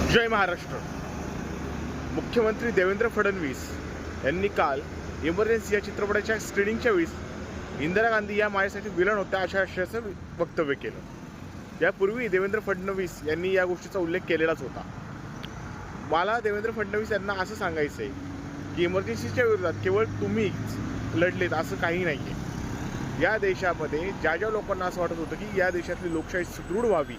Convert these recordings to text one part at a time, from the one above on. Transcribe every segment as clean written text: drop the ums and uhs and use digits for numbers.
जय महाराष्ट्र। मुख्यमंत्री देवेंद्र फडणवीस यांनी काल इमर्जन्सी या चित्रपटाच्या स्क्रीनिंगच्या वेळी इंदिरा गांधी या माझ्यासाठी विलन होत्या अशा आशयाचं वक्तव्य केलं। यापूर्वी देवेंद्र फडणवीस यांनी या गोष्टीचा उल्लेख केलेलाच होता। मला देवेंद्र फडणवीस यांना असं सांगायचं आहे की इमर्जन्सीच्या विरोधात केवळ तुम्हीच लढलेत असं काही नाही आहे। या देशामध्ये ज्या लोकांना असं वाटत होतं की या देशातली लोकशाही सुदृढ व्हावी,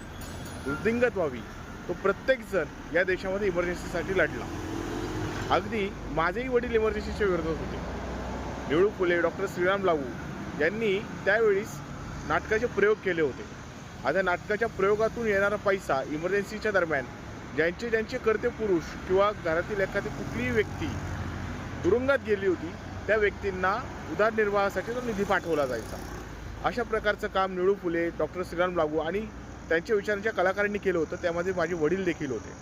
वृद्धिंगत व्हावी, तो प्रत्येकजण या देशामध्ये इमर्जन्सीसाठी लढला। अगदी माझेही वडील इमर्जन्सीच्या विरोधात होते। निळू फुले, डॉक्टर श्रीराम लागू यांनी त्यावेळीस नाटकाचे प्रयोग केले होते। आता नाटकाच्या प्रयोगातून येणारा पैसा इमर्जन्सीच्या दरम्यान ज्यांचे कर्ते पुरुष किंवा घरातील एखादी कुठलीही व्यक्ती तुरुंगात गेली होती त्या व्यक्तींना उदरनिर्वाहासाठी तो निधी पाठवला जायचा। अशा प्रकारचं काम निळू फुले, डॉक्टर श्रीराम लागू आणि त्यांच्या विचारांच्या कलाकारांनी केलं होतं। त्यामध्ये माझे वडील देखील होते।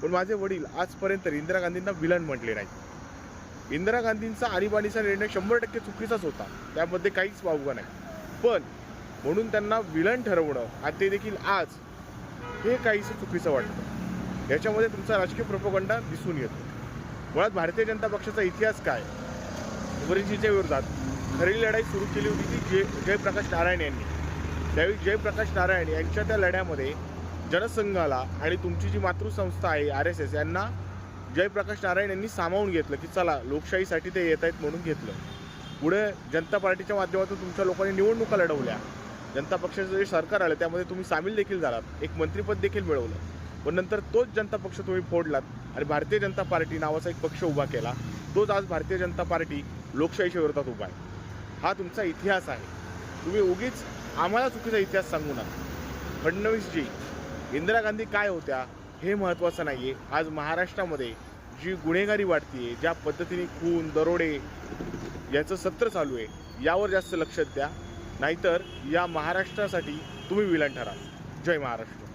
पण माझे वडील आजपर्यंत इंदिरा गांधींना विलन म्हटले नाही। इंदिरा गांधींचा आणीबाणीचा निर्णय 100% चुकीचाच होता, त्यामध्ये काहीच वावगं नाही। पण म्हणून त्यांना विलन ठरवणं आणि ते देखील आज हे काहीसं चुकीचं वाटतं। याच्यामध्ये तुमचा राजकीय प्रोपगंडा दिसून येतो। मुळात भारतीय जनता पक्षाचा इतिहास काय, इमर्जन्सीच्या विरोधात खरी लढाई सुरू केली होती ती जयप्रकाश नारायण यांनी। त्यावेळी जयप्रकाश नारायण यांच्या त्या लढ्यामध्ये जनसंघाला आणि तुमची जी मातृसंस्था आहे RSS यांना जयप्रकाश नारायण यांनी सामावून घेतलं की चला लोकशाहीसाठी ते येत आहेत म्हणून घेतलं। पुढे जनता पार्टीच्या माध्यमातून तुमच्या लोकांनी निवडणुका लढवल्या। जनता पक्षाचं जे सरकार आलं त्यामध्ये तुम्ही सामील देखील झालात, एक मंत्रिपद देखील मिळवलं। पण नंतर तोच जनता पक्ष तुम्ही फोडलात आणि भारतीय जनता पार्टी नावाचा एक पक्ष उभा केला। तोच आज भारतीय जनता पार्टी लोकशाहीच्या विरोधात उभा आहे। हा तुमचा इतिहास आहे। तुम्ही उगीच आम्हाला चुकीचा इतिहास सांगू नका। फडणवीसजी, इंदिरा गांधी काय होत्या हे महत्त्वाचं नाही आहे। आज महाराष्ट्रामध्ये जी गुन्हेगारी वाढतीये, ज्या पद्धतीने खून, दरोडे याचं सत्र चालू आहे, यावर जास्त लक्ष द्या, नाहीतर या महाराष्ट्रासाठी तुम्ही विलन ठरा। जय महाराष्ट्र।